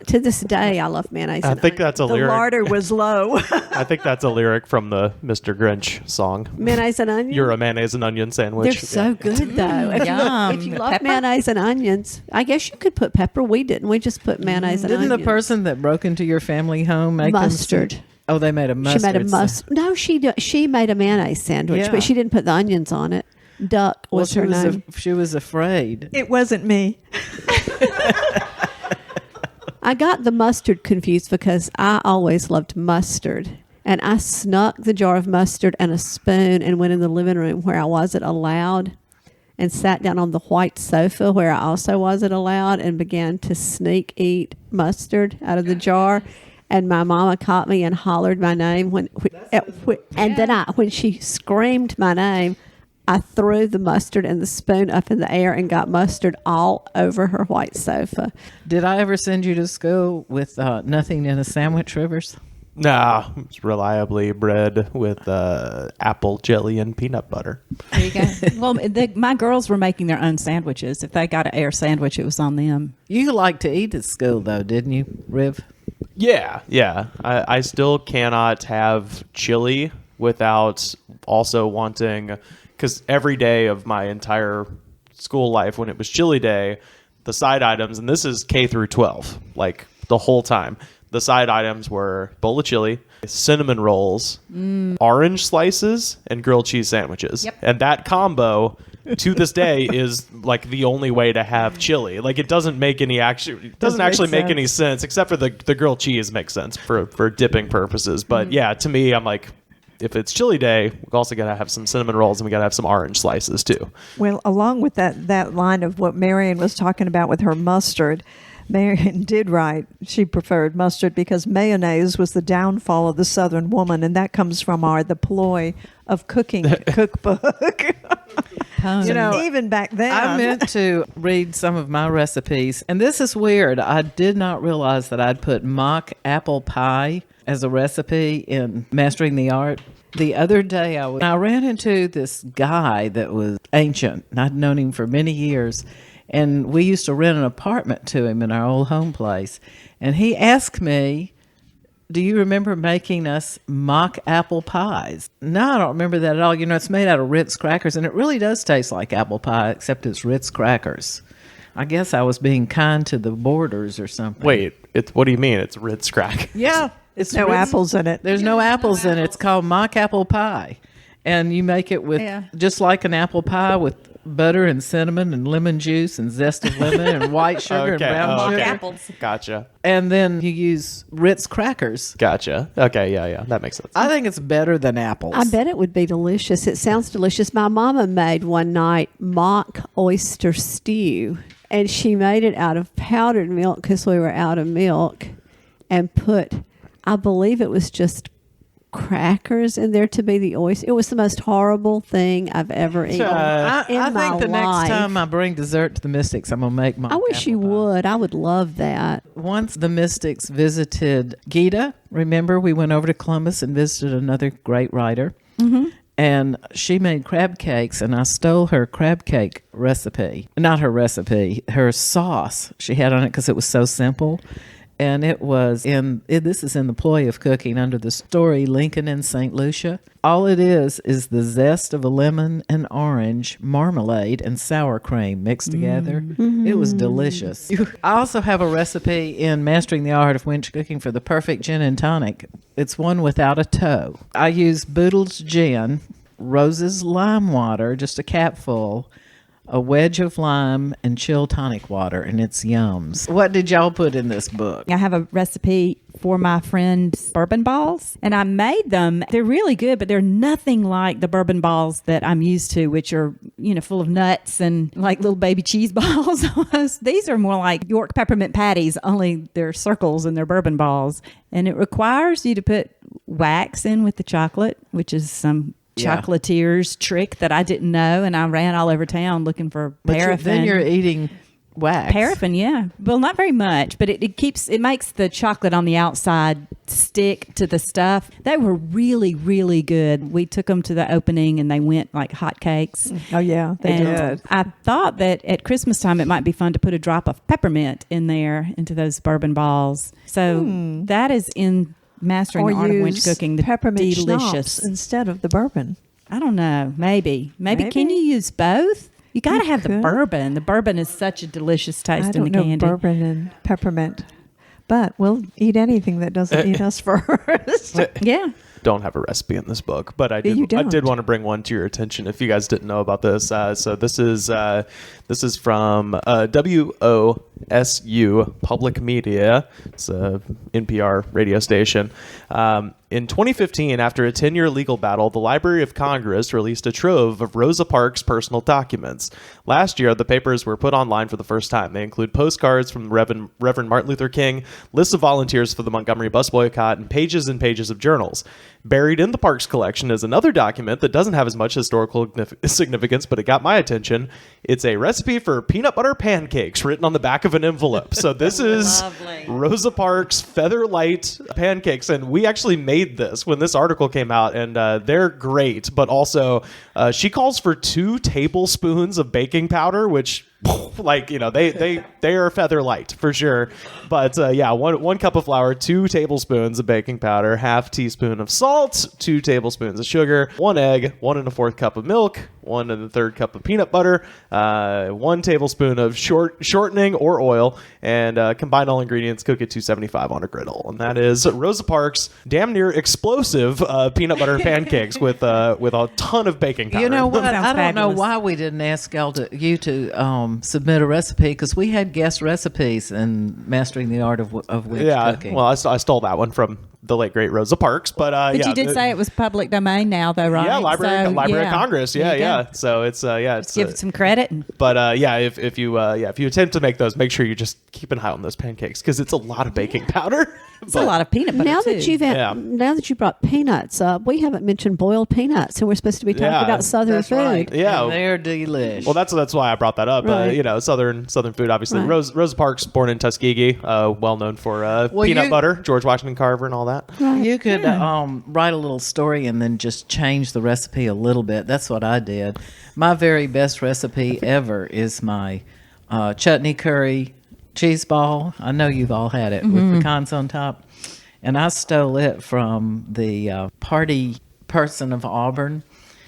To this day, I love mayonnaise I and think onion. that's a The lyric. larder was low. I think that's a lyric from the Mr. Grinch song. Mayonnaise and onion? You're a mayonnaise and onion sandwich. They're so good, though. If you love Pepper? mayonnaise and onions, I guess you could put pepper. We didn't. We just put mayonnaise and Didn't onions. the person that broke into your family home make them Mustard. Oh, they made a mustard. She made a mustard. No, she made a mayonnaise sandwich, Yeah. but she didn't put the onions on it. Duck Well, was her name. she was afraid. It wasn't me. I got the mustard confused because I always loved mustard. And I snuck the jar of mustard and a spoon and went in the living room where I wasn't allowed and sat down on the white sofa where I also wasn't allowed and began to sneak eat mustard out of the jar. And my mama caught me and hollered my name when she screamed my name, I threw the mustard and the spoon up in the air and got mustard all over her white sofa. Did I ever send you to school with nothing in a sandwich, Rivers? Nah, it's reliably bread with apple jelly and peanut butter. There you go. Well, my girls were making their own sandwiches. If they got an air sandwich, it was on them. You liked to eat at school, though, didn't you, Riv? Yeah. I still cannot have chili without also wanting, because every day of my entire school life, when it was chili day, the side items, and this is K through 12, like the whole time, the side items were bowl of chili, cinnamon rolls, orange slices, and grilled cheese sandwiches. Yep. And that combo to this day is like the only way to have chili. Like it doesn't make any actually make any sense, except for the grilled cheese makes sense for dipping purposes. But yeah, to me, I'm like, if it's chili day, we also got to have some cinnamon rolls and we got to have some orange slices too. Well, along with that line of what Marion was talking about with her mustard, Marion did write she preferred mustard because mayonnaise was the downfall of the Southern woman, and that comes from the ploy of cooking cookbook. You know, Even back then. I meant to read some of my recipes, and this is weird. I did not realize that I'd put mock apple pie as a recipe in Mastering the Art. The other day, I ran into this guy that was ancient, and I'd known him for many years, and we used to rent an apartment to him in our old home place. And he asked me, do you remember making us mock apple pies? No, I don't remember that at all. You know, it's made out of Ritz crackers, and it really does taste like apple pie, except it's Ritz crackers. I guess I was being kind to the boarders or something. Wait, what do you mean? It's Ritz crack? Yeah. It's no Ritz- apples in it. There's no apples in it. It's called mock apple pie. And you make it with just like an apple pie with butter and cinnamon and lemon juice and zest of lemon and white sugar and brown sugar. Apples. Gotcha. And then you use Ritz crackers. Gotcha. Okay, yeah, that makes sense. I think it's better than apples. I bet it would be delicious. It sounds delicious. My mama made one night mock oyster stew. And she made it out of powdered milk because we were out of milk, and put, I believe it was just crackers in there to be the oyster. It was the most horrible thing I've ever eaten I in my think the next life. time I bring dessert to the Mystics, I'm going to make my I wish you would. I would love that. Once the Mystics visited Gita, remember we went over to Columbus and visited another great writer. Mm-hmm. And she made crab cakes, and I stole her crab cake recipe. Not her recipe, her sauce she had on it because it was so simple. And it was this is in the ploy of cooking under the story Lincoln in St. Lucia. All it is the zest of a lemon and orange marmalade and sour cream mixed together. Mm-hmm. It was delicious. I also have a recipe in Mastering the Art of Winch Cooking for the perfect gin and tonic. It's one without a toe. I use Boodle's gin, Rose's lime water, just a capful, a wedge of lime, and chill tonic water, and it's yums. What did y'all put in this book? I have a recipe for my friend's bourbon balls, and I made them. They're really good, but they're nothing like the bourbon balls that I'm used to, which are, full of nuts and like little baby cheese balls almost. These are more like York peppermint patties, only they're circles and they're bourbon balls. And it requires you to put wax in with the chocolate, which is some chocolatier's trick that I didn't know, and I ran all over town looking for paraffin. Then you're eating wax. Paraffin, yeah. Well, not very much, but it makes the chocolate on the outside stick to the stuff. They were really, really good. We took them to the opening, and they went like hotcakes. Oh yeah, they did. I thought that at Christmas time it might be fun to put a drop of peppermint in there into those bourbon balls. So that is in Mastering the Art of Winch Cooking. The peppermint delicious schnapps instead of the bourbon. I don't know. Maybe. Can you use both? You got to have the bourbon. The bourbon is such a delicious taste in the candy. I don't know bourbon and peppermint, but we'll eat anything that doesn't eat us first. Yeah. Don't have a recipe in this book, but I did want to bring one to your attention if you guys didn't know about this. So this is from WOSU Public Media. It's a NPR radio station. In 2015, after a 10-year legal battle, the Library of Congress released a trove of Rosa Parks' personal documents. Last year, the papers were put online for the first time. They include postcards from Reverend Martin Luther King, lists of volunteers for the Montgomery bus boycott, and pages of journals. Buried in the Parks collection is another document that doesn't have as much historical significance, but it got my attention. It's a recipe for peanut butter pancakes written on the back of an envelope. So this is Rosa Parks' Feather Light pancakes, and we actually made this when this article came out, and they're great, but also she calls for 2 tablespoons of baking powder, which they are feather light for sure. But one cup of flour, 2 tablespoons of baking powder, half teaspoon of salt, 2 tablespoons of sugar, 1 egg, 1 1/4 cup of milk, 1 1/3 cup of peanut butter, 1 tablespoon of shortening or oil, and combine all ingredients, cook at 275 on a griddle. And that is Rosa Parks' damn near explosive peanut butter pancakes with a ton of baking powder. You know what? I don't know fabulous. why we didn't ask you to submit a recipe, because we had guest recipes in Mastering the Art of Winch Cooking. Well, I stole that one from the late great Rosa Parks, but you did say it was public domain now, though, right? Yeah, Library of Congress. There you Yeah. go. So it's Let's give it some credit. But if you attempt to make those, make sure you just keep an eye on those pancakes, because it's a lot of baking powder. It's a lot of peanut butter Now too. now that you brought peanuts up, we haven't mentioned boiled peanuts, and we're supposed to be talking about Southern food. Right. Yeah. And they're delish. Well, that's why I brought that up. Right. Southern food, obviously. Right. Rosa Parks, born in Tuskegee, well known for peanut butter, George Washington Carver, and all that. You could write a little story and then just change the recipe a little bit. That's what I did. My very best recipe ever is my chutney curry cheeseball. I know you've all had it with pecans on top. And I stole it from the party person of Auburn.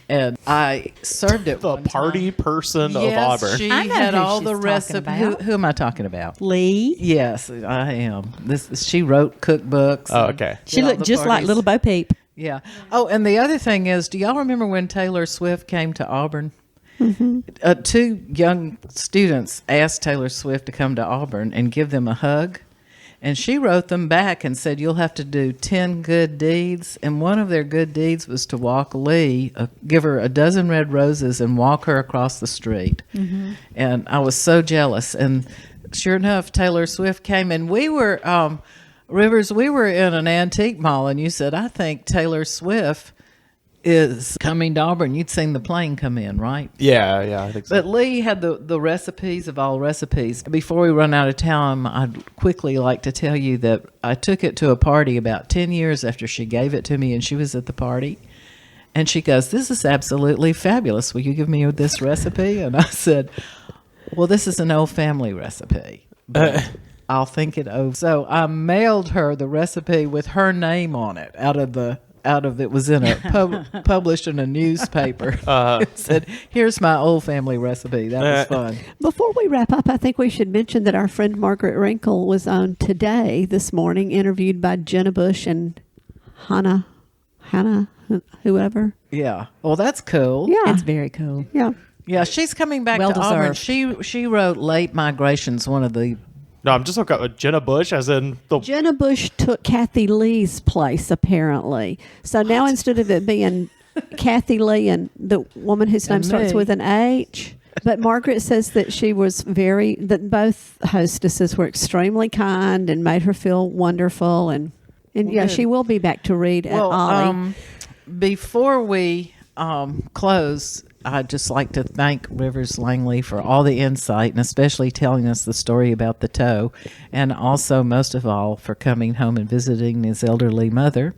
And I served it The one party time. person of Yes, Auburn. she I know had who all she's the talking recipes. about. Who am I talking about? Lee. Yes, I am. She wrote cookbooks. Oh, okay. She did all looked the just like parties. Little Bo Peep. Yeah. Oh, and the other thing is, do y'all remember when Taylor Swift came to Auburn? 2 young students asked Taylor Swift to come to Auburn and give them a hug. And she wrote them back and said, you'll have to do 10 good deeds. And one of their good deeds was to walk Lee, give her a dozen red roses and walk her across the street. And I was so jealous. And sure enough, Taylor Swift came, and we were, Rivers, we were in an antique mall, and you said, I think Taylor Swift is coming to Auburn. You'd seen the plane come in, right? Yeah, I think so. But Lee had the recipes of all recipes. Before we run out of time, I'd quickly like to tell you that I took it to a party about 10 years after she gave it to me, and she was at the party. And she goes, this is absolutely fabulous. Will you give me this recipe? And I said, well, this is an old family recipe. But I'll think it over. So I mailed her the recipe with her name on it out of it was in a published in a newspaper. It said, here's my old family recipe. That was fun. Before we wrap up, I think we should mention that our friend Margaret Wrinkle was on Today this morning, interviewed by Jenna Bush and Hannah, whoever. Yeah. Well, that's cool. Yeah. It's very cool. Yeah. Yeah, she's coming back Well to Auburn. deserved. She wrote Late Migrations, one of the... No, I'm just looking at Jenna Bush, as in the. Jenna Bush took Kathy Lee's place, apparently. So now instead of it being Kathy Lee and the woman whose name And starts me. with an H, but Margaret says that she was that both hostesses were extremely kind and made her feel wonderful. And yeah, good. she will be back to read at Ollie. Before we close, I'd just like to thank Rivers Langley for all the insight and especially telling us the story about the toe, and also, most of all, for coming home and visiting his elderly mother.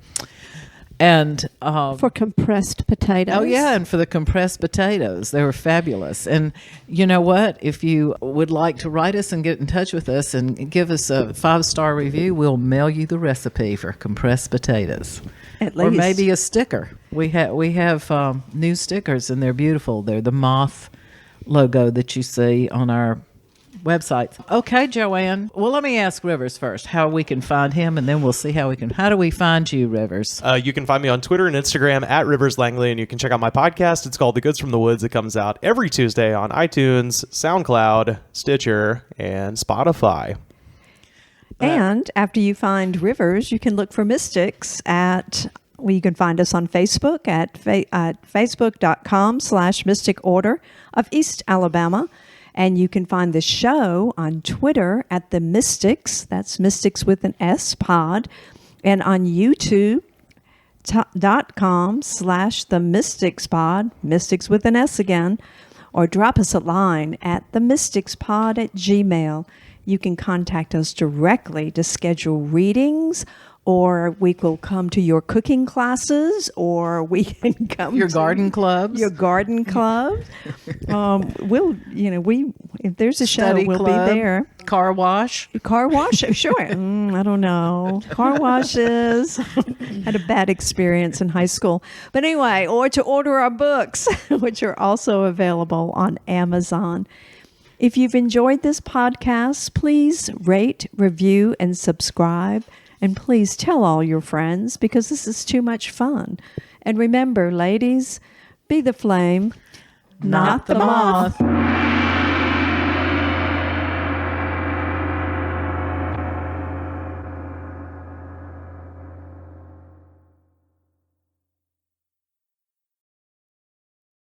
And For compressed potatoes. oh yeah, and for the compressed potatoes, they were fabulous. And you know what? If you would like to write us and get in touch with us and give us a 5-star review, we'll mail you the recipe for compressed potatoes. At Or least. maybe a sticker. We have new stickers, and they're beautiful. They're the moth logo that you see on our website. Okay, Joanne. Well, let me ask Rivers first how we can find him, and then we'll see how do we find you, Rivers? You can find me on Twitter and Instagram at Rivers Langley, and you can check out my podcast. It's called The Goods from the Woods. It comes out every Tuesday on iTunes, SoundCloud, Stitcher, and Spotify. And after you find Rivers, you can look for Mystics you can find us on Facebook at facebook.com/Mystic Order of East Alabama. And you can find the show on Twitter at The Mystics. That's Mystics with an S pod. And on YouTube.com/The Mystics pod, Mystics with an S again. Or drop us a line at themysticspod@gmail.com. You can contact us directly to schedule readings, or we will come to your cooking classes, or we can come Your to garden clubs? Your garden club. If there's a show, Study we'll club, be there. Car wash. Car wash, sure. I don't know. Car washes. Had a bad experience in high school. But anyway, or to order our books, which are also available on Amazon. If you've enjoyed this podcast, please rate, review, and subscribe. And please tell all your friends, because this is too much fun. And remember, ladies, be the flame, Not the moth.